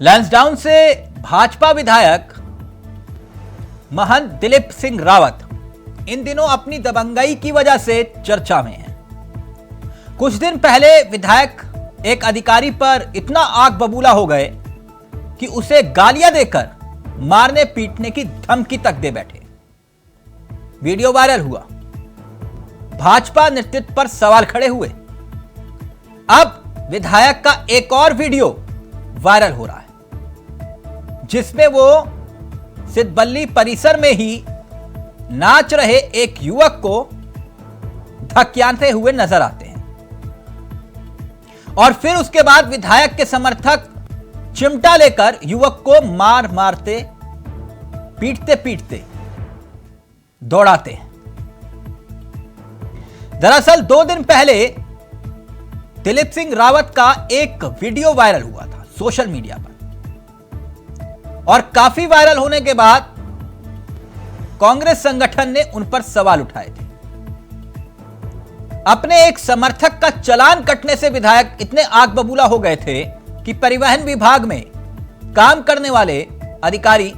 लैंसडाउन से भाजपा विधायक महंत दिलीप सिंह रावत इन दिनों अपनी दबंगई की वजह से चर्चा में हैं। कुछ दिन पहले विधायक एक अधिकारी पर इतना आग बबूला हो गए कि उसे गालियां देकर मारने पीटने की धमकी तक दे बैठे। वीडियो वायरल हुआ, भाजपा नेतृत्व पर सवाल खड़े हुए। अब विधायक का एक और वीडियो वायरल हो रहा है जिसमें वो सिद्धबल्ली परिसर में ही नाच रहे एक युवक को धक्याते हुए नजर आते हैं और फिर उसके बाद विधायक के समर्थक चिमटा लेकर युवक को मारते पीटते दौड़ाते हैं। दरअसल 2 दिन पहले दिलीप सिंह रावत का एक वीडियो वायरल हुआ था सोशल मीडिया पर और काफी वायरल होने के बाद कांग्रेस संगठन ने उन पर सवाल उठाए थे। अपने एक समर्थक का चालान कटने से विधायक इतने आग बबूला हो गए थे कि परिवहन विभाग में काम करने वाले अधिकारी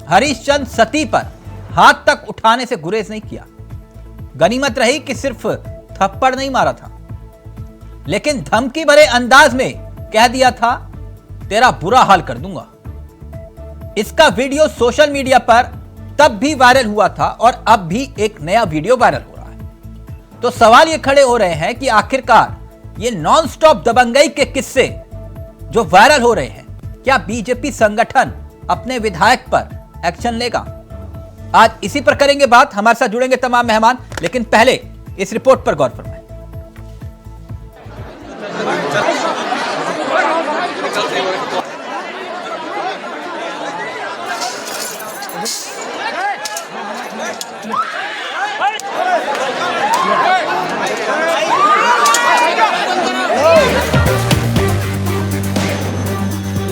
हरीश चंद्र सती पर हाथ तक उठाने से गुरेज नहीं किया। गनीमत रही कि सिर्फ थप्पड़ नहीं मारा था, लेकिन धमकी भरे अंदाज में कह दिया था तेरा बुरा हाल कर दूंगा। इसका वीडियो सोशल मीडिया पर तब भी वायरल हुआ था और अब भी एक नया वीडियो वायरल हो रहा है। तो सवाल ये खड़े हो रहे हैं कि आखिरकार ये नॉन स्टॉप दबंगई के किस्से जो वायरल हो रहे हैं, क्या बीजेपी संगठन अपने विधायक पर एक्शन लेगा? आज इसी पर करेंगे बात। हमारे साथ जुड़ेंगे तमाम मेहमान, लेकिन पहले इस रिपोर्ट पर गौर फरमाएं।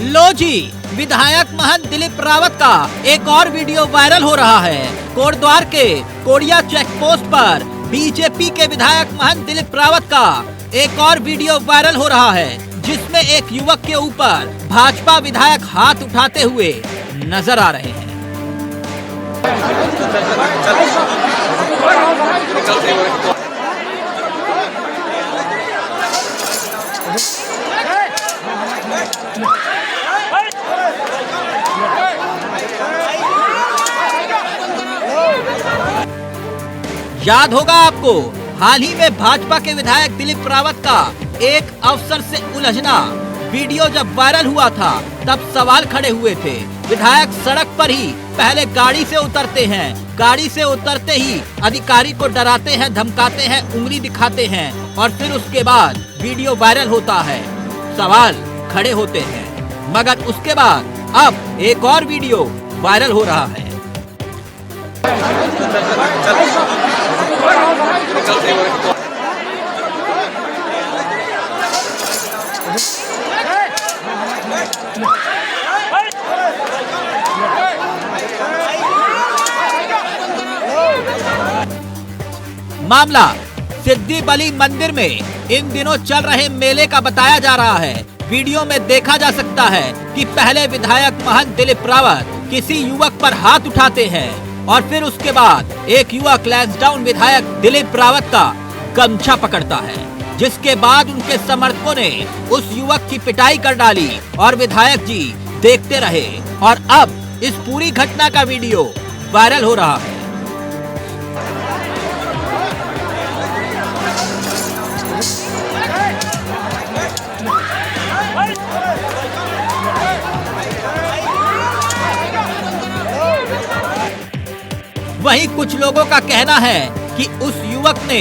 लो जी, विधायक महंत दिलीप रावत का एक और वीडियो वायरल हो रहा है। कोटद्वार के कोड़िया चेक पोस्ट पर बीजेपी के विधायक महंत दिलीप रावत का एक और वीडियो वायरल हो रहा है जिसमें एक युवक के ऊपर भाजपा विधायक हाथ उठाते हुए नजर आ रहे हैं। याद होगा आपको, हाल ही में भाजपा के विधायक दिलीप रावत का एक अफसर से उलझना वीडियो जब वायरल हुआ था तब सवाल खड़े हुए थे। विधायक सड़क पर ही पहले गाड़ी से उतरते हैं, गाड़ी से उतरते ही अधिकारी को डराते हैं, धमकाते हैं, उंगली दिखाते हैं और फिर उसके बाद वीडियो वायरल होता है, सवाल खड़े होते हैं। मगर उसके बाद अब एक और वीडियो वायरल हो रहा है। मामला सिद्धबल्ली मंदिर में इन दिनों चल रहे मेले का बताया जा रहा है। वीडियो में देखा जा सकता है कि पहले विधायक महंत दिलीप रावत किसी युवक पर हाथ उठाते हैं और फिर उसके बाद एक युवक लैंसडाउन विधायक दिलीप रावत का गमछा पकड़ता है, जिसके बाद उनके समर्थकों ने उस युवक की पिटाई कर डाली और विधायक जी देखते रहे और अब इस पूरी घटना का वीडियो वायरल हो रहा है। वहीं कुछ लोगों का कहना है कि उस युवक ने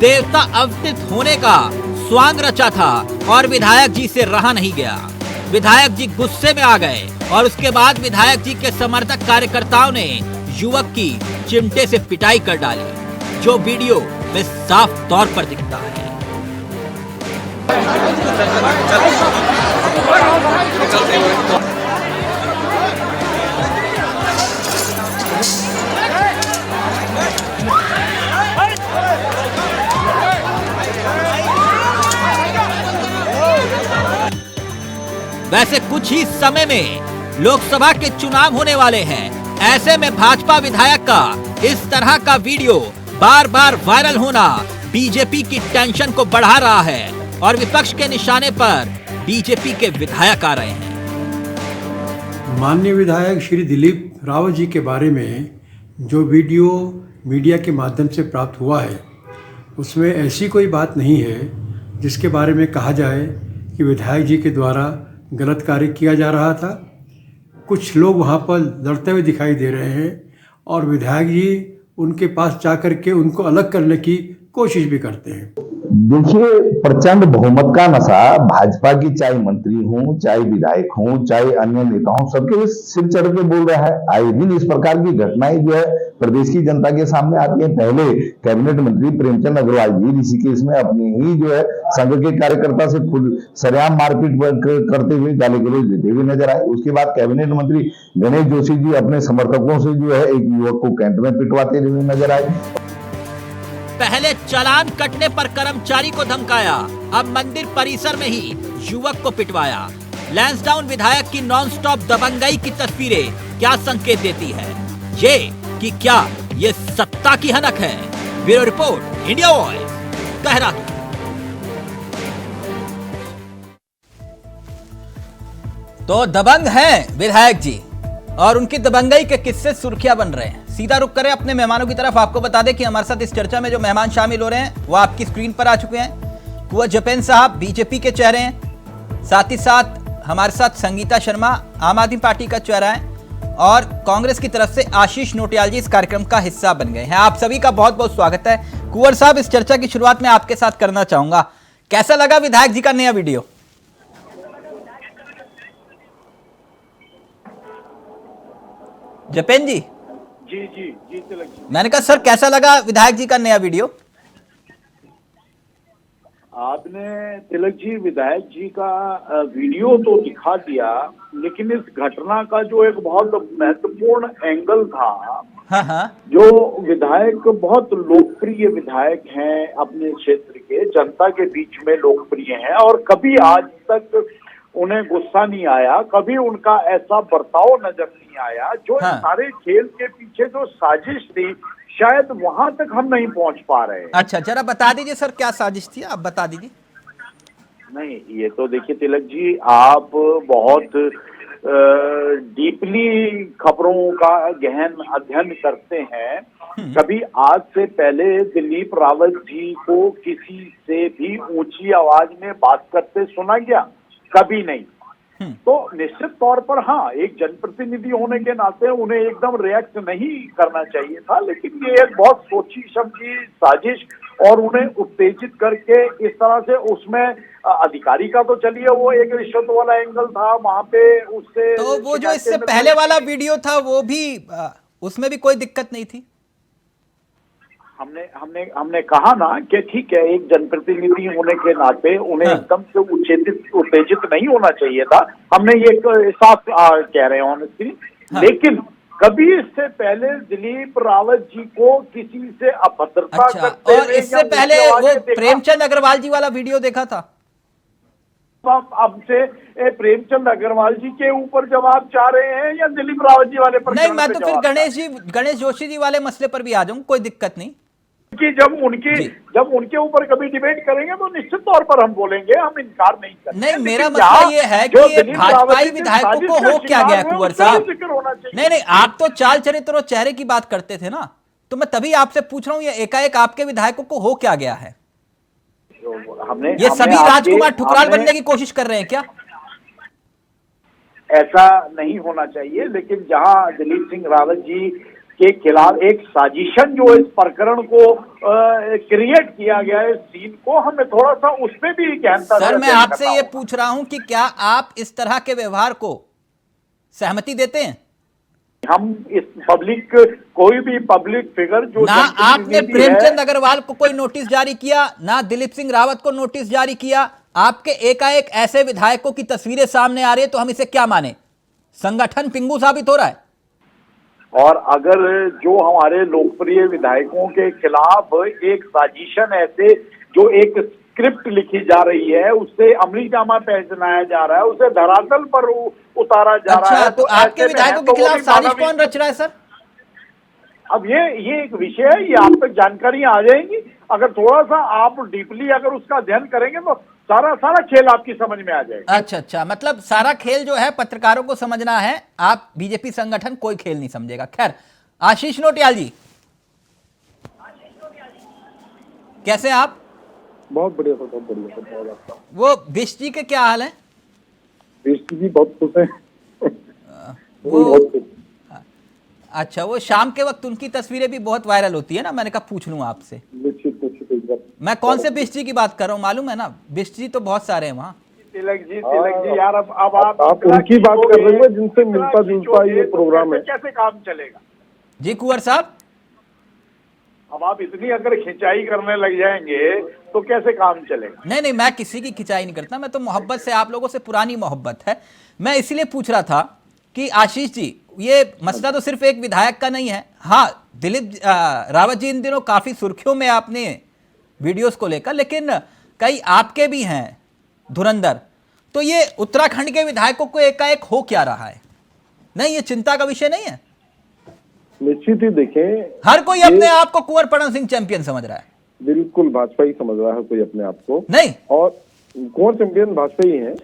देवता अवतरित होने का स्वांग रचा था और विधायक जी से रहा नहीं गया। विधायक जी गुस्से में आ गए और उसके बाद विधायक जी के समर्थक कार्यकर्ताओं ने युवक की चिमटे से पिटाई कर डाली, जो वीडियो में साफ तौर पर दिखता है। ही समय में लोकसभा के चुनाव होने वाले हैं। ऐसे में भाजपा विधायक का इस तरह का वीडियो बार बार वायरल होना बीजेपी की टेंशन को बढ़ा रहा है और विपक्ष के निशाने पर बीजेपी के विधायक आ रहे हैं। माननीय विधायक श्री दिलीप रावत जी के बारे में जो वीडियो मीडिया के माध्यम से प्राप्त हुआ है, उसमें ऐसी कोई बात नहीं है जिसके बारे में कहा जाए कि विधायक जी के द्वारा गलत कार्य किया जा रहा था। कुछ लोग वहाँ पर लड़ते हुए दिखाई दे रहे हैं और विधायक जी उनके पास जाकर के उनको अलग करने की कोशिश भी करते हैं। देखिए, प्रचंड बहुमत का नशा भाजपा की, चाहे मंत्री हों, चाहे विधायक हों, चाहे अन्य नेता हों, सबके सिर चढ़ के बोल रहा है। आए दिन इस प्रकार की घटनाएं जो है प्रदेश की जनता के सामने आती है। पहले कैबिनेट मंत्री प्रेमचंद अग्रवाल जी ऋषिकेश में अपने ही जो है संघ के कार्यकर्ता से खुद सरेआम मारपीट करते हुए, गाली गलौज देते हुए नजर आए। उसके बाद कैबिनेट मंत्री गणेश जोशी जी अपने समर्थकों से जो है एक युवक को कैंट में पिटवाते हुए नजर आए। पहले चालान कटने पर कर्मचारी को धमकाया, अब मंदिर परिसर में ही युवक को पिटवाया। लैंसडाउन विधायक की नॉनस्टॉप दबंगई की तस्वीरें क्या संकेत देती है? ये कि क्या ये सत्ता की हनक है? Bureau report, India voice, Dehradun. तो दबंग हैं विधायक जी और उनकी दबंगई के किस्से सुर्खियां बन रहे हैं। सीधा रुख करें अपने मेहमानों की तरफ। आपको बता दें कि हमारे साथ इस चर्चा में जो मेहमान शामिल हो रहे हैं वो आपकी स्क्रीन पर आ चुके हैं। कुंवर जपेन साहब बीजेपी के चेहरे हैं, साथ ही साथ हमारे साथ संगीता शर्मा आम आदमी पार्टी का चेहरा है और कांग्रेस की तरफ से आशीष नोटियाल जी इस कार्यक्रम का हिस्सा बन गए हैं। आप सभी का बहुत बहुत स्वागत है। कुंवर साहब, इस चर्चा की शुरुआत में आपके साथ करना चाहूंगा, कैसा लगा विधायक जी का नया वीडियो? जपेन जी। जी तिलक जी। मैंने कहा सर कैसा लगा विधायक जी का नया वीडियो? आपने तिलक जी विधायक जी का वीडियो तो दिखा दिया, लेकिन इस घटना का जो एक बहुत महत्वपूर्ण एंगल था, हाँ। जो विधायक बहुत लोकप्रिय विधायक हैं, अपने क्षेत्र के जनता के बीच में लोकप्रिय हैं और कभी आज तक उन्हें गुस्सा नहीं आया, कभी उनका ऐसा बर्ताव नजर नहीं आया। जो हाँ। सारे खेल के पीछे जो साजिश थी, शायद वहां तक हम नहीं पहुंच पा रहे हैं। अच्छा, जरा बता दीजिए सर क्या साजिश थी, आप बता दीजिए। नहीं, ये तो देखिए तिलक जी, आप बहुत डीपली खबरों का गहन अध्ययन करते हैं। कभी आज से पहले दिलीप रावत जी को किसी से भी ऊंची आवाज में बात करते सुना गया? कभी नहीं। तो निश्चित तौर पर हाँ, एक जनप्रतिनिधि होने के नाते उन्हें एकदम रिएक्ट नहीं करना चाहिए था, लेकिन ये एक बहुत सोची समझी साजिश और उन्हें उत्तेजित करके इस तरह से, उसमें अधिकारी का तो चलिए वो एक रिश्वत वाला एंगल था वहां पे, उससे तो वो जो इससे पहले वाला वीडियो था वो भी उसमें भी कोई दिक्कत नहीं थी। हमने कहा ना कि ठीक है, एक जनप्रतिनिधि होने के नाते उन्हें एकदम से उत्तेजित नहीं होना चाहिए था। हमने ये साफ कह रहे हैं ऑनेस्टली। लेकिन कभी इससे पहले दिलीप रावत जी को किसी से अभद्रता करते और इससे पहले वो प्रेमचंद अग्रवाल जी वाला वीडियो देखा था? अब से प्रेमचंद अग्रवाल जी के ऊपर जवाब चाह रहे हैं या दिलीप रावत जी वाले पर? नहीं, मैं तो फिर गणेश जोशी जी वाले मसले पर भी आ जाऊं, कोई दिक्कत नहीं। कि जब उनके ऊपर कभी डिबेट करेंगे तो निश्चित तौर पर हम बोलेंगे, हम इनकार नहीं करते। नहीं, मेरा मसला ये है कि ये भाजपाई विधायकों को हो क्या गया कुंवर साहब? नहीं, आप तो चाल चरित्र और चेहरे की बात करते थे ना, तो मैं तभी आपसे पूछ रहा हूँ ये एकाएक आपके विधायकों को हो क्या गया है? ये सभी राजकुमार ठुकराल बनने की कोशिश कर रहे हैं क्या? ऐसा नहीं होना चाहिए, लेकिन जहां दिलीप सिंह रावत जी के खिलाफ एक साजिशन जो इस प्रकरण को क्रिएट किया गया है, सीन को, हमें थोड़ा सा उसमें भी गहनता। सर, मैं आपसे ये पूछ रहा हूं कि क्या आप इस तरह के व्यवहार को सहमति देते हैं? हम इस पब्लिक, कोई भी पब्लिक फिगर जो ना आपने प्रेमचंद अग्रवाल को कोई नोटिस जारी किया, ना दिलीप सिंह रावत को नोटिस जारी किया, आपके एकाएक ऐसे विधायकों की तस्वीरें सामने आ रही है, तो हम इसे क्या माने? संगठन पिंगू साबित हो रहा है। और अगर जो हमारे लोकप्रिय विधायकों के खिलाफ एक साजिशन ऐसे, जो एक स्क्रिप्ट लिखी जा रही है, उससे अमलीजामा पहनाया जा रहा है, उसे धरातल पर उतारा जा रहा अच्छा, है। तो आपके ऐसे में विधायकों है के तो वो खिलाफ भी साजिश मानवीय- कौन रच रहा है सर? अब ये एक विषय है, ये आप तक जानकारियां आ जाएंगी। अगर थोड़ा सा आप डीपली अगर उसका अध्ययन करेंगे तो सारा खेल आपकी समझ में आ जाएगा। अच्छा, मतलब सारा खेल जो है पत्रकारों को समझना है, आप बीजेपी संगठन कोई खेल नहीं समझेगा। खैर, आशीष नोटियाल जी कैसे हैं आप? बहुत बढ़िया सर, बहुत बढ़िया सर, बहुत अच्छा। वो बिष्ट जी के क्या हाल है? बिष्ट जी बहुत खुश हैं। वो बहुत खुश। अच्छा, वो शाम के वक्त उनकी तस्वीरें भी बहुत वायरल होती है ना, मैंने कहा पूछ लूं आपसे। निश्चित निश्चित एक बार। मैं कौन से बिष्ट जी की बात कर रहा हूँ मालूम है ना? बिष्ट जी तो बहुत सारे हैं वहाँ। तिलक जी यार, अब आप उनकी बात कर रहे हैं जिनसे मिलता जुलता ये प्रोग्राम है। कैसे काम चलेगा जी कुंवर साहब, अब आप इतनी अगर खिंचाई करने लग जाएंगे तो कैसे काम चलेगा? नहीं, मैं किसी की खिंचाई नहीं करता, मैं तो मोहब्बत से, आप लोगों से पुरानी मोहब्बत है। मैं इसीलिए पूछ रहा था कि आशीष जी, ये मसला तो सिर्फ एक विधायक का नहीं है। हाँ, दिलीप रावत जी इन दिनों काफी सुर्खियों में आपने वीडियोस को लेकर, लेकिन कई आपके भी हैं धुरंधर। तो ये उत्तराखंड के विधायकों को एकाएक हो क्या रहा है? नहीं, ये चिंता का विषय नहीं है? निश्चित ही देखें, हर कोई अपने आप को कुंवर पवन सिंह चैंपियन समझ रहा है। बिल्कुल भाजपा ही समझ रहा है कोई अपने आप को। नहीं, और कुंवर चैंपियन भाजपा ही है,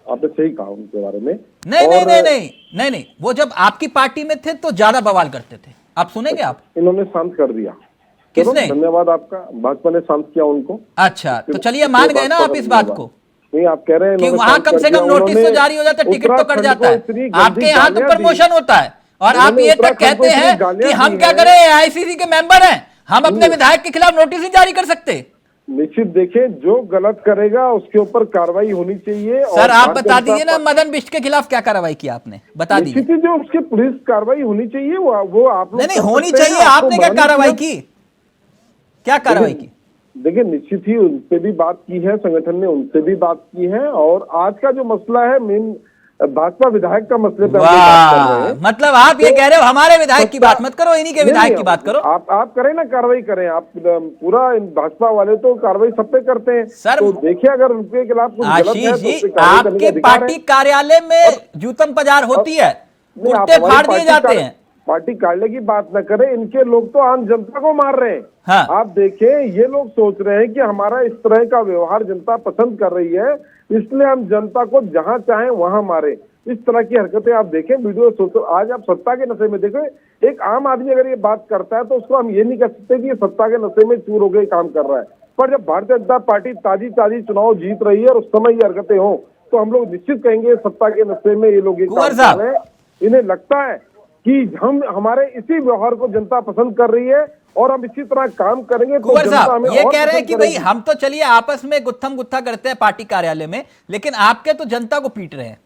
आपने सही कहा उनके बारे में। नहीं, वो जब आपकी पार्टी में थे तो ज्यादा बवाल करते थे। आप सुनेंगे? आप इन्होंने शांत कर दिया। किसने? धन्यवाद आपका, भाजपा ने शांत किया उनको। अच्छा, तो चलिए मान गए ना आप इस बात को नहीं, आप कह रहे हैं कि वहां कम से कम नोटिस तो जारी हो जाता है, टिकट तो कट जाता है। आपके यहाँ तो प्रमोशन होता है और आप ये तक कहते हैं कि हम क्या करें, आईसीसी के मेंबर हैं, हम अपने विधायक के खिलाफ नोटिस नहीं जारी कर सकते। निश्चित देखें, जो गलत करेगा उसके ऊपर कार्रवाई होनी चाहिए। सर आप बता दीजिए ना, मदन बिष्ट के खिलाफ क्या कार्रवाई की आपने, बता दीजिए। निश्चित जो उसके पुलिस कार्रवाई होनी चाहिए वो आप लोग नहीं होनी चाहिए। आपने क्या कार्रवाई की? क्या कार्रवाई की? देखिए, निश्चित ही उनसे भी बात की है, संगठन ने उनसे भी बात की है। और आज का जो मसला है मेन भाजपा विधायक का मसले पर बात कर रहे हैं। मतलब आप ये कह रहे हो हमारे विधायक की बात मत करो, इन्हीं के विधायक की बात करो। आप करें ना, कार्रवाई करें आप। पूरा भाजपा वाले तो कार्रवाई सब पे करते हैं सर। तो देखिए, अगर उनके खिलाफ कुछ गलत है आशीष तो जी, उस पे कार्रवाई करने का आपके अधिकार है। पार्टी कार्यालय में जूतम पजार होती है, कुर्ते फाड़ दिए जाते हैं। पार्टी कार्यालय की बात न करें, इनके लोग तो आम जनता को मार रहे हैं। हाँ। आप देखें, ये लोग सोच रहे हैं कि हमारा इस तरह का व्यवहार जनता पसंद कर रही है, इसलिए हम जनता को जहां चाहें वहां मारे। इस तरह की हरकतें आप देखें, वीडियो सोचो। आज आप सत्ता के नशे में देखो, एक आम आदमी अगर ये बात करता है तो उसको हम ये नहीं कह सकते कि ये सत्ता के नशे में चूर हो गए काम कर रहा है। पर जब भारतीय जनता पार्टी ताजी चुनाव जीत रही है और उस समय ये हरकतें हो तो हम लोग निश्चित कहेंगे सत्ता के नशे में ये लोग ये काम कर रहे हैं। इन्हें लगता है कि हमारे इसी व्यवहार को जनता पसंद कर रही है और हम इसी तरह काम करेंगे तो कुंवर जनता साहब हमें ये और कह रहे हैं पसंद कि भाई करेगी। हम तो चलिए आपस में गुत्थम गुत्था करते हैं पार्टी कार्यालय में, लेकिन आपके तो जनता को पीट रहे हैं।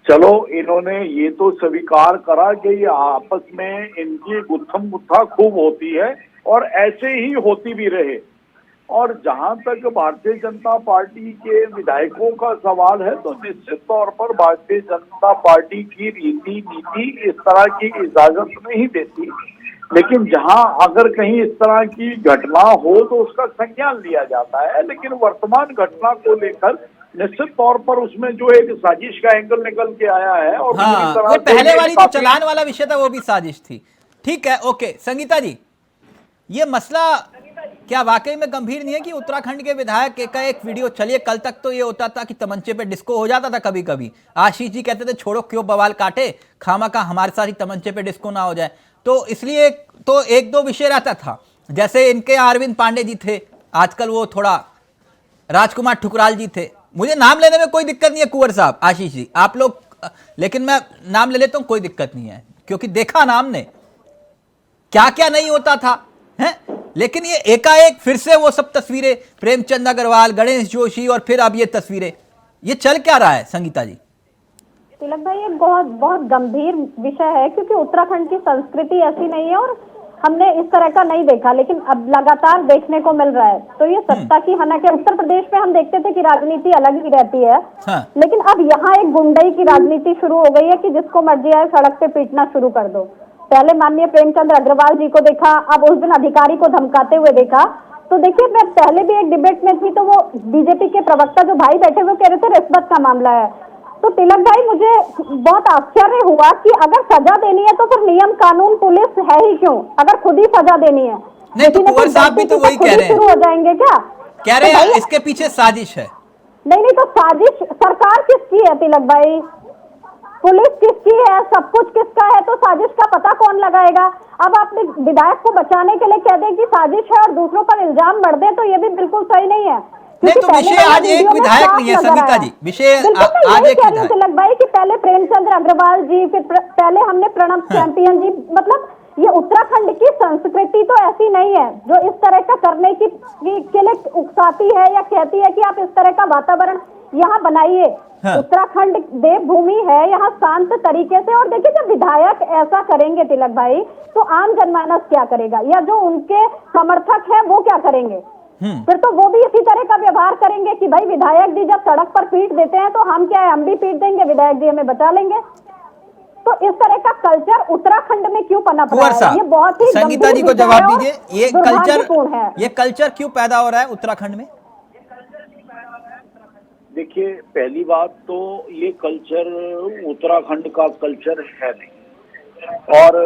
चलो, इन्होंने ये तो स्वीकार करा कि ये आपस में इनकी गुत्थम गुत्था खूब होती है और ऐसे ही होती भी रहे। और जहां तक भारतीय जनता पार्टी के विधायकों का सवाल है तो निश्चित तौर पर भारतीय जनता पार्टी की रीति नीति इस तरह की इजाजत नहीं देती, लेकिन जहां अगर कहीं इस तरह की घटना हो तो उसका संज्ञान लिया जाता है। लेकिन वर्तमान घटना को लेकर निश्चित तौर पर उसमें जो एक साजिश का एंगल निकल के आया है और हाँ, तरह वो से पहले वाली जो काफी- चलान वाला विषय था वो भी साजिश थी। ठीक है, ओके। संगीता जी, ये मसला क्या वाकई में गंभीर नहीं है कि उत्तराखंड के विधायक का एक वीडियो, चलिए कल तक तो ये होता था कि तमंचे पे डिस्को हो जाता था कभी कभी, आशीष जी कहते थे छोड़ो क्यों बवाल काटे, खामा का हमारे साथ ही तमंचे पे डिस्को ना हो जाए, तो इसलिए तो एक दो विषय रहता था। जैसे इनके अरविंद पांडे जी थे, आजकल वो थोड़ा राजकुमार ठुकराल जी थे। मुझे नाम लेने में कोई दिक्कत नहीं है कुंवर साहब, आशीष जी आप लोग, लेकिन मैं नाम ले लेता हूं, कोई दिक्कत नहीं है क्योंकि देखा नाम ने क्या क्या नहीं होता था है। लेकिन ये एकाएक फिर से वो सब तस्वीरें, प्रेमचंद अग्रवाल, गणेश जोशी और फिर अब ये तस्वीरें, ये चल क्या रहा है संगीता जी? तिलक भाई, ये बहुत बहुत गंभीर विषय है क्योंकि उत्तराखंड की संस्कृति ऐसी नहीं है और हमने इस तरह का नहीं देखा, लेकिन अब लगातार देखने को मिल रहा है। तो ये सत्ता की हाना के उत्तर प्रदेश में हम देखते थे कि राजनीति अलग ही रहती है। हाँ। लेकिन अब यहाँ एक गुंडई की राजनीति शुरू हो गई है कि जिसको मर्जी आए सड़क पे पीटना शुरू कर दो। पहले माननीय प्रेमचंद अग्रवाल जी को देखा, अब उस दिन अधिकारी को धमकाते हुए देखा, तो देखिए, मैं पहले भी एक डिबेट में थी तो वो बीजेपी के प्रवक्ता जो भाई बैठे वो कह रहे थे रिश्वत का मामला है। तो तिलक भाई, मुझे बहुत आश्चर्य हुआ कि अगर सजा देनी है तो फिर नियम कानून पुलिस है ही क्यों, अगर खुद ही सजा देनी है। नहीं तो कुंवर साहब भी तो वही कह रहे हैं, शुरू हो जाएंगे क्या? कह रहे हैं इसके पीछे साजिश है। नहीं, तो साजिश सरकार किसकी है तिलक भाई? पुलिस किसकी है? सब कुछ किसका है? तो साजिश का पता कौन लगाएगा? अब आपने विधायक को बचाने के लिए कह दें कि साजिश है और दूसरों पर इल्जाम बढ़ दे, तो ये भी बिल्कुल सही नहीं है। नहीं तो विषय आज एक विधायक नहीं है संगीता जी, विषय आज एक विधायक। तिलक भाई कि पहले प्रेमचंद्र अग्रवाल जी, फिर पहले हमने प्रणब चैंपियन जी, मतलब ये उत्तराखंड की संस्कृति तो ऐसी नहीं है जो इस तरह का करने के लिए उकसाती है या कहती है कि आप इस तरह का वातावरण यहाँ बनाइए। हाँ। उत्तराखंड देवभूमि है, यहाँ शांत तरीके से। और देखिए, जब विधायक ऐसा करेंगे तिलक भाई, तो आम जनमानस क्या करेगा, या जो उनके समर्थक हैं वो क्या करेंगे? फिर तो वो भी इसी तरह का व्यवहार करेंगे कि भाई विधायक जी जब सड़क पर पीट देते हैं तो हम क्या है, हम भी पीट देंगे, विधायक जी हमें बचा लेंगे। तो इस तरह का कल्चर उत्तराखंड में क्यों पनप रहा है? ये बहुत ही संगीता जी को जवाब दीजिए, ये कल्चर क्यों पैदा हो रहा है उत्तराखंड में? देखिए, पहली बात तो ये कल्चर उत्तराखंड का कल्चर है नहीं, और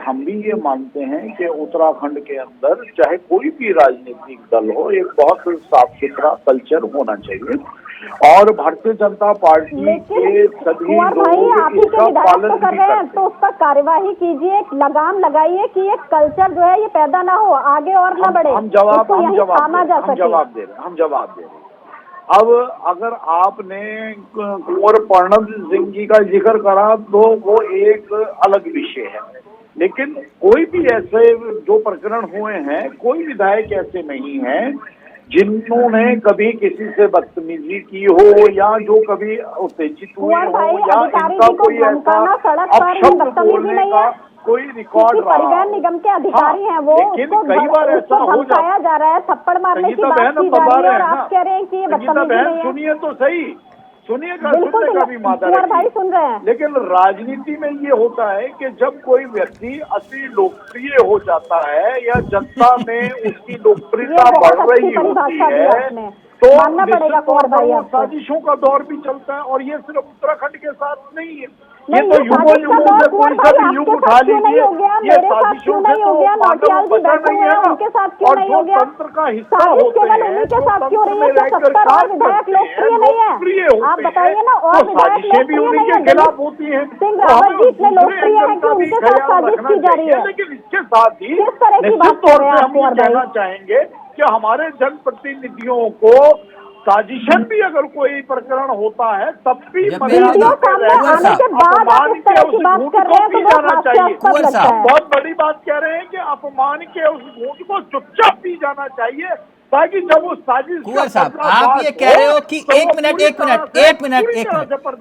हम भी ये मानते हैं कि उत्तराखंड के अंदर चाहे कोई भी राजनीतिक दल हो, एक बहुत साफ सुथरा कल्चर होना चाहिए, और भारतीय जनता पार्टी के सभी लोग इसका पालन भी करते हैं। तो उस पर कार्यवाही कीजिए, लगाम लगाइए कि ये कल्चर जो है ये पैदा ना हो, आगे और ना बढ़े। हम जवाब दे रहे हैं। अब अगर आपने कुंवर प्रणब सिंह जी का जिक्र करा तो वो एक अलग विषय है, लेकिन कोई भी ऐसे जो प्रकरण हुए हैं, कोई विधायक ऐसे नहीं है जिन्होंने कभी किसी से बदतमीजी की हो, या जो कभी उत्तेजित हुए हो, या इनका कोई ऐसा अपशब्द बोलने का कोई रिकॉर्ड रहा। परिवहन निगम के अधिकारी हैं वो, लेकिन कई बार ऐसा हो जा रहा है, थप्पड़ मारने की बात की जा रही है, और आप कह रहे हैं कि ये बदतमीजी नहीं है। सुनिए तो सही, सुनने का भी मादा भाई सुन रहे हैं। लेकिन राजनीति में ये होता है कि जब कोई व्यक्ति अति लोकप्रिय हो जाता है या जनता में उसकी लोकप्रियता बढ़ रही होती है, तो साजिशों का दौर भी चलता है। और ये सिर्फ उत्तराखंड के साथ नहीं है, ये तो युगों से कोई सा भी युग उठा लीजिए, ये साजिशों से तो मानव बचा नहीं है ना। और जो तंत्र का हिस्सा होते हैं, जो तंत्र में रहकर काम करते हैं, लोकप्रिय होते हैं, तो साजिशें भी उन्हीं के खिलाफ होती हैं। तो हमें दूसरे एंगल का भी ख्याल रखना चाहिए। लेकिन इसके साथ ही निश्चित तौर पर हम ये कहना चाहेंगे कि हमारे जनप्रतिनिधियों को साजिशन भी अगर कोई प्रकरण होता है तब भी मर्यादा अपमान के उस घूंट को पी जाना चाहिए। बहुत बड़ी बात कह रहे हैं कि अपमान के उस घूंट को चुपचाप पी जाना चाहिए, ताकि जब वो साजिश। कुंवर साहब, आप ये कह रहे हो कि एक मिनट,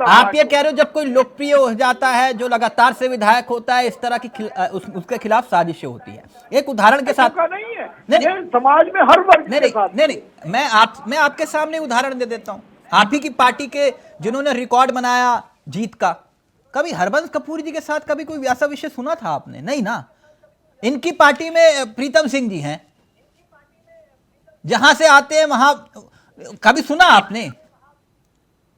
आप ये कह रहे हो जब कोई लोकप्रिय हो जाता है, जो लगातार से विधायक होता है, इस तरह की उसके खिलाफ साजिशें होती है। एक उदाहरण के साथ नहीं है, ये समाज में हर वर्ग के साथ नहीं, मैं आपके सामने उदाहरण दे देता हूं। आप ही की पार्टी के जिन्होंने रिकॉर्ड बनाया जीत का, कभी हरबंस कपूर जी के साथ कभी कोई ऐसा विषय सुना था आपने? नहीं ना। इनकी पार्टी में प्रीतम सिंह जी हैं, जहां से आते हैं वहां कभी सुना आपने?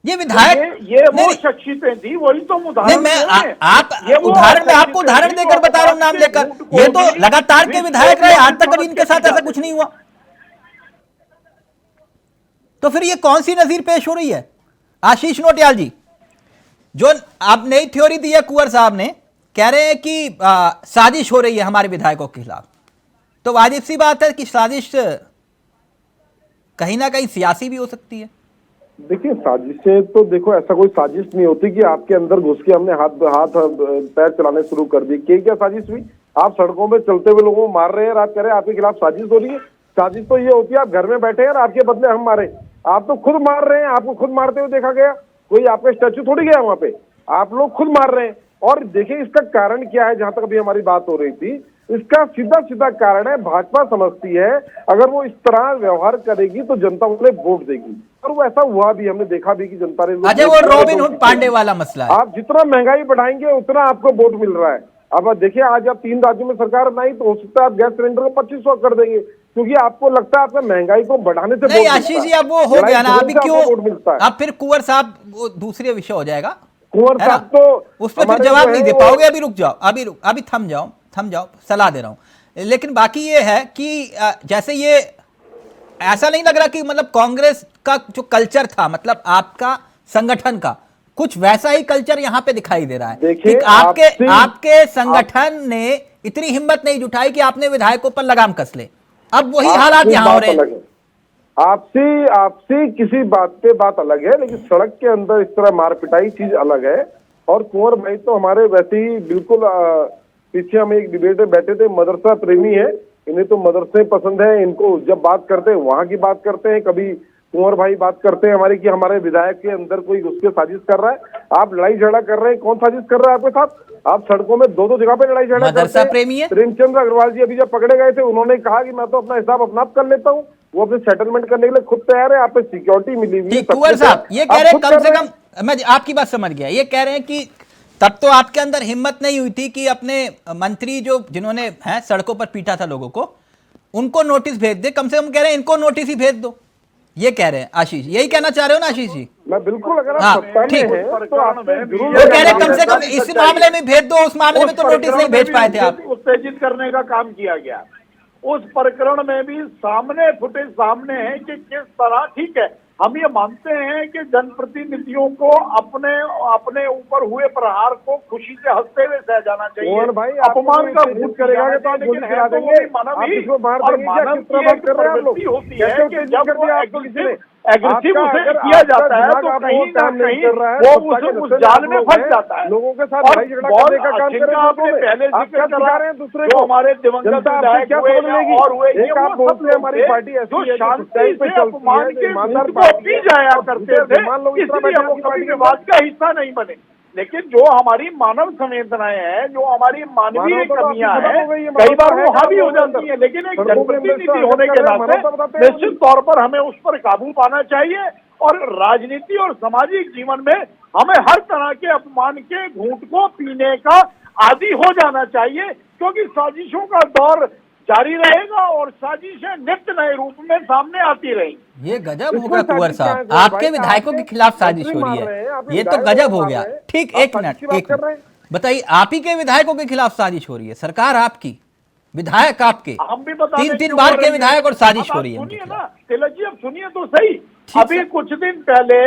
ये विधायक, ये वो शख्सियतें थी, वही तो उदाहरण। मैं आपको उदाहरण देकर बता रहा हूं, नाम लेकर। ये तो लगातार के विधायक रहे, आज तक कभी इनके साथ ऐसा कुछ नहीं हुआ। तो फिर ये कौन सी नजीर पेश हो रही है? आशीष नोटियाल जी, जो आप नई थ्योरी दी है कुंवर साहब ने, कह रहे हैं कि साजिश हो रही है हमारे विधायकों के खिलाफ। तो वाजिब सी बात है कि साजिश कहीं ना कहीं सियासी भी हो सकती है। देखिए, साजिशें तो देखो, ऐसा कोई साजिश नहीं होती कि आपके अंदर घुस के हमने हाथ पैर चलाने शुरू कर दी। क्या साजिश हुई? आप सड़कों में चलते हुए लोगों को मार रहे हैं, आप कह रहे हैं आपके खिलाफ साजिश हो रही है। साजिश तो ये होती है आप घर में बैठे हैं और आपके बदले हम मारे। आप तो खुद मार रहे हैं, आपको खुद मारते हुए देखा गया, कोई आपका स्टैचू थोड़ी गया वहां पे, आप लोग खुद मार रहे हैं। और देखिए इसका कारण क्या है, जहां तक अभी हमारी बात हो रही थी, इसका सीधा सीधा कारण है भाजपा समझती है अगर वो इस तरह व्यवहार करेगी तो जनता उन्हें वोट देगी, और वो ऐसा हुआ भी, हमने देखा भी कि जनता ने। अजय, वो रॉबिन हुड पांडे वाला मसला है। आप जितना महंगाई बढ़ाएंगे उतना आपको वोट मिल रहा है। अब देखिए, आज आप 3 राज्यों में सरकार बनाई तो हो सकता है आप गैस सिलेंडर को 2500 कर देंगे, क्योंकि आपको लगता है आपका महंगाई को बढ़ाने से नहीं वोट आशीष मिलता जी, है। अब वो हो लड़ाई गया ना, झगड़े अभी से आपको क्यों वोट मिलता है। अब फिर कुंवर साहब वो दूसरे विषय हो जाएगा, कुंवर है ना? साहब तो उस पर फिर हमारे जवाब जो नहीं है दे वो- पाओगे। अभी रुक जाओ, अभी थम जाओ, सलाह दे रहा हूं। लेकिन बाकी ये है कि जैसे ये ऐसा नहीं लग रहा कि मतलब कांग्रेस का जो कल्चर था, मतलब आपका संगठन का कुछ वैसा ही कल्चर यहां पे दिखाई दे रहा है देखिए, कि आपके संगठन ने इतनी हिम्मत नहीं जुटाई कि आपने विधायकों पर लगाम कस ले। अब वही हालात आपकी यहां हो बात रहे हैं। अलग है। आपसी किसी बात पे बात अलग है, लेकिन सड़क के अंदर इस तरह मार पिटाई चीज अलग है। और कुंवर भाई तो हमारे वैसे ही बिल्कुल पीछे हम एक डिबेट में बैठे थे, मदरसा प्रेमी है, इन्हें तो मदरसे पसंद है। इनको जब बात करते हैं वहां की बात करते हैं, कभी कुंवर भाई बात करते हैं हमारे कि हमारे विधायक के अंदर कोई उसके साजिश कर रहा है। आप लड़ाई झगड़ा कर रहे हैं, कौन साजिश कर रहा है आपके साथ? आप सड़कों में दो जगह पे लड़ाई झगड़ा मदरसा करते हैं। प्रेमी है। प्रेमचंद अग्रवाल जी अभी जब पकड़े गए थे, उन्होंने कहा कि मैं तो अपना हिसाब अपना आप कर लेता हूँ। वो अपने सेटलमेंट करने के लिए खुद तैयार है। आप पे सिक्योरिटी मिली हुई है, ठीक, सब कुंवर कुछ है। साहब ये कह आप रहे हैं खुद कम कर से रहे कम, हैं। मैं आपकी बात समझ गया, ये कह रहे हैं कि तब तो आपके अंदर हिम्मत नहीं हुई थी कि अपने मंत्री जो जिन्होंने हैं सड़कों पर पीटा था लोगों को, उनको नोटिस भेज दे। कम से कम कह रहे हैं इनको नोटिस ही भेज दो, ये कह रहे हैं आशीष, यही कहना चाह रहे हो ना आशीष जी? मैं बिल्कुल, अगर हाँ, आप सत्ता में ठीक। हैं तो आपको जरूर वो कह रहे हैं कम से कम इस मामले में भेज दो, उस मामले में तो नोटिस नहीं भेज पाए थे आप। उत्तेजित करने का काम किया गया। उस प्रकरण में भी सामने फुटेज सामने है कि किस तरह, ठीक है हम ये मानते हैं कि जनप्रतिनिधियों को अपने ऊपर हुए प्रहार को खुशी से हंसते हुए सह जाना चाहिए। मोहन भाई, अपमान का उत्तेजित करेगा तो आप गोली चला देंगे। आप किसको मार देंगे क्या? किस तरह बात कर रहे हैं आप लोग? कैसे उत्तेजित कर दिया आपको किसी ने? एग्रेसिव आपका उसे अगर किया आपका जाता है दिमाग तो आपको कहीं ना काम नहीं कहीं कर रहा है, वो सत्ता के उस नशे में जाल आप में लोग फंस हैं। जाता है। लोगों के साथ और लड़ाई झगड़ा बहुत करने का काम कर रहे हैं। आपने पहले आप जिक्र क्या करा, सिखा रहे हैं दूसरे जो को? हमारे दिवंगत जनता आपसे विधायक क्या हुए समझ लेगी? और हुए, ये एक आप वो बोलते हैं सब हमारी लोग पार्टी थे ऐसी जो है, जो शांति सच्चाई पे से चलती अपमान है, के ईमानदार घूंट को पार्टी पी है। जाया और करते दूसरे थे, बेईमान लोग इस तरह इसलिए बैठे वो आपकी कभी पार्टी के विवाद का हिस्सा नहीं बने। लेकिन जो हमारी मानव संवेदनाएं हैं, जो हमारी मानवीय मानवता तो कमियां आपकी खत्म हैं, हो गई है, कई बार मानवता वो है हावी हो आपके अंदर। जाती है। लेकिन एक सड़कों के अंदर जनप्रतिनिधि से होने के कर रहे हैं, नाते मानवता बताते हैं निश्चित तौर पर हमें उस पर काबू पाना चाहिए। और राजनीति और सामाजिक जीवन में हमें हर तरह के अपमान के घूंट को पीने का आदी हो जाना चाहिए, क्योंकि साजिशों का दौर जारी रहेगा और साजिशें नित्य नए रूप में सामने आती रहेंगी। ये गजब इसमें होगा कुंवर साजिश क्या है साहब, कुंवर आपके भाई? विधायकों के आपके खिलाफ साजिश मंत्री हो रही मार रहे हैं, है, आपके ये तो विधायक गजब हो मार गया। रहे हैं। ठीक, आप एक साजिश मिनट की बात कर रहे हैं। बताइए, आप ही के विधायकों के खिलाफ साजिश हो रही है, सरकार आपकी, विधायक आपके, हम भी बता दें 3 क्यों बार हो के रही है। विधायक और साजिश अब हो आप रही है उनके सुनिए खिलाफ। ना तिलक जी, अब सुनिए तो सही। ठीक अभी है। कुछ दिन पहले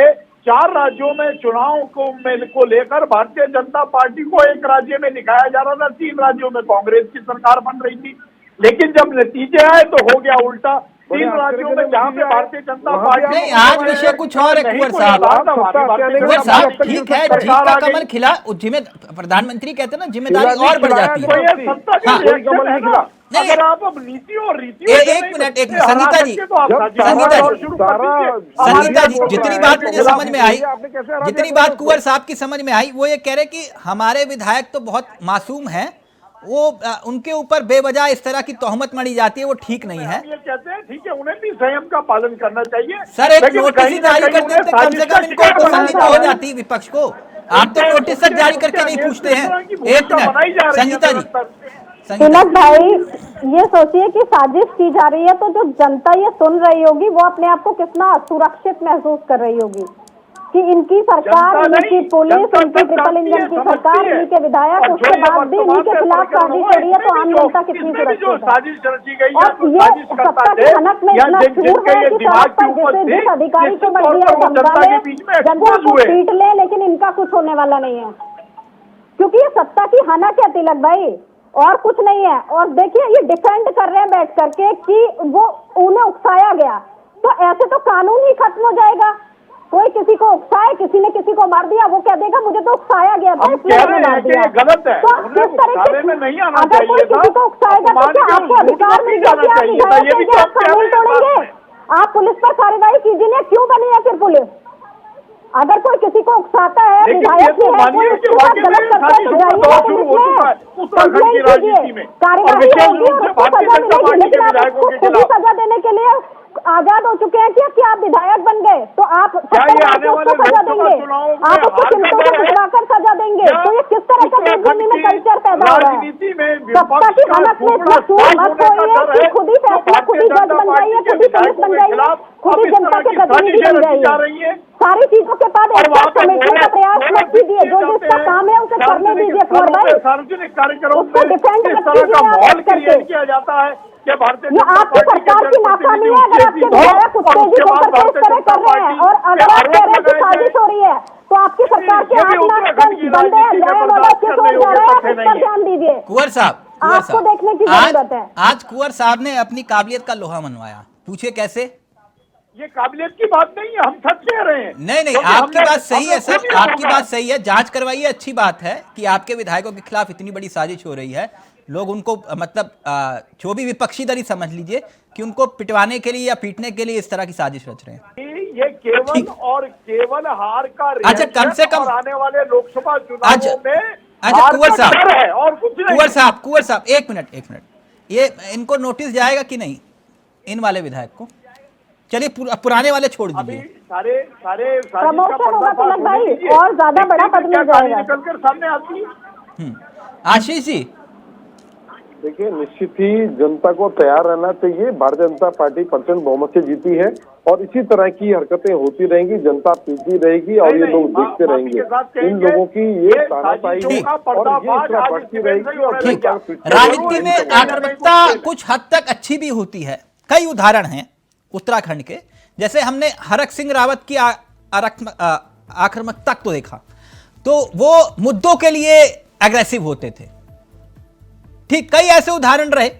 4 राज्यों में चुनाव को लेकर भारतीय जनता पार्टी को एक राज्य में दिखाया जा रहा था, 3 राज्यों में कांग्रेस की सरकार बन रही थी। लेकिन जब नतीजे आए तो हो गया उल्टा। 3 राज्यों में जहां पे भारतीय जनता पार्टी, नहीं, आज विषय कुछ और है कुंवर साहब। कुंवर साहब ठीक है, जीत का कमल खिला, प्रधानमंत्री कहते हैं ना जिम्मेदारी और बढ़ जाती है। सत्ता का रिएक्शन है ना। अगर आप अब नीति और रीतियों से एक नहीं मिनट, एक हरा संगीता सकते जी, तो आप साजिश संगीता और जी, शुरू कर दीजिए। संगीता जी, जितनी बात मुझे समझ में आई, आपने कैसे हरा जितनी दिया बात कुंवर साहब की समझ में आई, वो ये कह रहे कि हमारे विधायक तो बहुत मासूम हैं, वो उनके ऊपर बेवजह इस तरह की तोहमत मढ़ी जाती है, वो ठीक नहीं है। हम ये कहते हैं ठीक है, उन्हें भी संयम का पालन करना चाहिए। सर एक लेकिन नोटिस ही कहीं ना जारी कहीं कर देते, उन्हें कम से साजिश कम का इनको शिकार बनाया तसल्ली जा हो रहा है। जाती विपक्ष को। आप तो नोटिस तक जारी करके नहीं पूछते हैं। एक मिनट संगीता जी, तिलक भाई, ये सोचिए कि साजिश की जा रही है तो जो जनता ये सुन रही होगी वो अपने आप को कितना सुरक्षित महसूस कर रही होगी कि इनकी सरकार, इनकी पुलिस, इनकी ट्रिपल इंजन की सरकार, इनके विधायक, उसके बाद भी इनके खिलाफ साजिश हो रही है, तो आम जनता कितनी सुरक्षित है। साजिश रची गई और ये सत्ता की हनक में इतना चूर है कि सड़क पर जिस अधिकारी को मर्जी है धमका ले, जनता को पीट ले, लेकिन इनका कुछ होने वाला नहीं है, क्योंकि ये सत्ता की हनक है तिलक भाई, और कुछ नहीं है। और देखिए ये डिफेंड कर रहे हैं बैठ करके कि वो उन्हें उकसाया गया, तो ऐसे तो कानून ही खत्म हो जाएगा। कोई किसी को उकसाए, किसी ने किसी को मार दिया, वो कह देगा मुझे तो उकसाया गया था इसलिए मैंने मार दिया। गलत है, तो किस तरह से अगर कोई किसी को उकसाएगा तो क्या आपको अधिकार मिल गया कि आप विधायक हैं कि आप कानून तोड़ेंगे? आप पुलिस पर कार्रवाई कीजिए ना, क्यों बनी है फिर पुलिस? अगर कोई किसी को उकसाता है, विधायक भी है, कोई उसके साथ गलत करता है तो जाइए पुलिस में, कंप्लेंट कीजिए, कार्रवाई होगी और उसको सजा मिलेगी। लेकिन आप खुद ही सजा देने के लिए आजाद हो चुके हैं कि आप विधायक बन गए तो आप उसको सजा देंगे, आप उसको चिंतों से भिजवाकर सजा देंगे, तो ये किस तरह का देवभूमि में कल्चर पैदा हो रहा है। राजनीति में सत्ता की हनक में इतना चूर मत होइए कि खुद ही फैसला, खुद ही जज बन जाइए, खुद ही पुलिस बन जाइए, खुद ही जनता के प्रतिनिधि बन जाइए। सारी चीजों के बाद एक साथ समेटने का प्रयास मत कीजिए। जो जिसका काम है उसे करने दीजिए कुंवर भाई। सार्वजनिक कार्यक्रम उसको डिफेंड इस मत तरह का कीजिए आप माहौल करके। क्रिएट किया जाता है कि भारतीय ये आपकी सरकार की नाकामी है अगर आपके विधायक उत्तेजित होकर के इस तरह कर रहे हैं। और अगर आप कह रहे हैं कि साजिश हो रही है तो आपकी सरकार के 8 लाख बंदे हैं, लॉ एंड ऑर्डर किस ओर जा रहे हैं, आप इस पर ध्यान दीजिए। कुंवर साहब, आपको देखने की जरूरत है। आज कुंवर साहब ने अपनी काबिलियत का लोहा मनवाया। पूछिए कैसे? ये काबिलियत की बात नहीं है, हम सच कह रहे हैं। नहीं, आपकी बात सही है सर, आपकी बात सही है। जांच करवाइए, अच्छी बात है कि आपके विधायकों के खिलाफ इतनी बड़ी साजिश हो रही है। लोग उनको मतलब जो भी विपक्षी दल समझ लीजिए कि उनको पिटवाने के लिए या पीटने के लिए इस तरह की साजिश रच रहे हैं। ये केवल और केवल हार का अच्छा, कम से कम आने वाले लोकसभा चुनावों में अच्छा कुंवर साहब, है और कुछ नहीं। कुंवर साहब एक मिनट, ये इनको नोटिस जाएगा कि नहीं, इन वाले विधायक को? चलिए पुराने वाले छोड़ दीजिए। सारे प्रमोशन होगा तिलक भाई और ज्यादा बड़ा पद मिल जाएगा। निकलकर सामने आती है। आशीष जी, देखिए, निश्चित ही जनता को तैयार रहना चाहिए। भारतीय जनता पार्टी प्रचंड बहुमत से जीती है और इसी तरह की हरकतें होती रहेंगी, जनता पीती रहेगी और ये लोग देखते रहेंगे। इन लोगों की ये तानाशाही और ये इस तरह बढ़ती रहेगी और राजनीति में आक्रामकता कुछ हद तक अच्छी भी होती है। कई उदाहरण हैं उत्तराखंड के, जैसे हमने हरक सिंह रावत की आक्रामकता को देखा, तो वो मुद्दों के लिए एग्रेसिव होते थे। ठीक, कई ऐसे उदाहरण रहे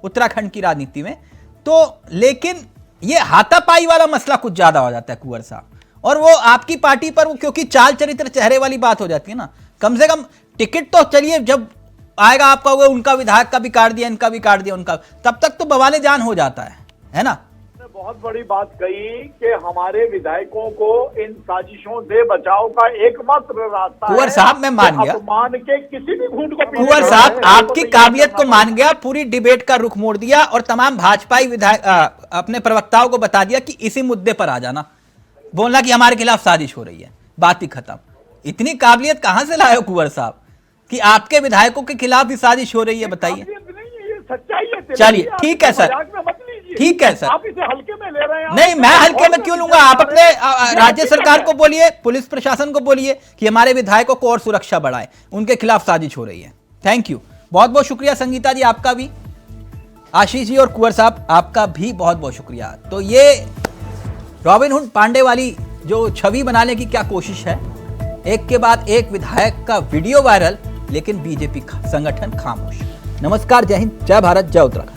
उत्तराखंड की राजनीति में। तो लेकिन ये हाथापाई वाला मसला कुछ ज्यादा हो जाता है कुंवर साहब, और वो आपकी पार्टी पर वो क्योंकि चाल चरित्र चेहरे वाली बात हो जाती है ना। कम से कम टिकट तो चलिए जब आएगा आपका वो उनका विधायक का भी काट दिया, इनका भी काट दिया, उनका, तब तक तो बवाले जान हो जाता है ना। बहुत बड़ी बात कही कि हमारे विधायकों को इन साजिशों से बचाव का एकमात्र रास्ता कुंवर साहब मैं मान गया, मान के किसी भी घूंट को कुंवर साहब आपकी काबिलियत को मान गया, पूरी डिबेट का रुख मोड़ दिया और तमाम भाजपाई विधायक अपने प्रवक्ताओं को बता दिया कि इसी मुद्दे पर आ जाना, बोलना कि हमारे खिलाफ साजिश हो रही है, बात ही खत्म। इतनी काबिलियत कहां से लाए हो कुंवर साहब कि आपके विधायकों के खिलाफ भी साजिश हो रही है? बताइए। सच्चाई है। चलिए ठीक है सर, ठीक है सर। आप इसे हल्के में ले रहे हैं। नहीं, मैं हल्के में क्यों लूंगा? आप अपने राज्य सरकार को बोलिए, पुलिस प्रशासन को बोलिए कि हमारे विधायकों को और सुरक्षा बढ़ाए, उनके खिलाफ साजिश हो रही है। थैंक यू, बहुत बहुत शुक्रिया संगीता जी, आपका भी, आशीष जी और कुंवर साहब आपका भी बहुत बहुत शुक्रिया। तो ये रॉबिनहुड पांडे वाली जो छवि बनाने की क्या कोशिश है, एक के बाद एक विधायक का वीडियो वायरल, लेकिन बीजेपी संगठन खामोश। नमस्कार, जय हिंद, जय भारत, जय उत्तराखंड।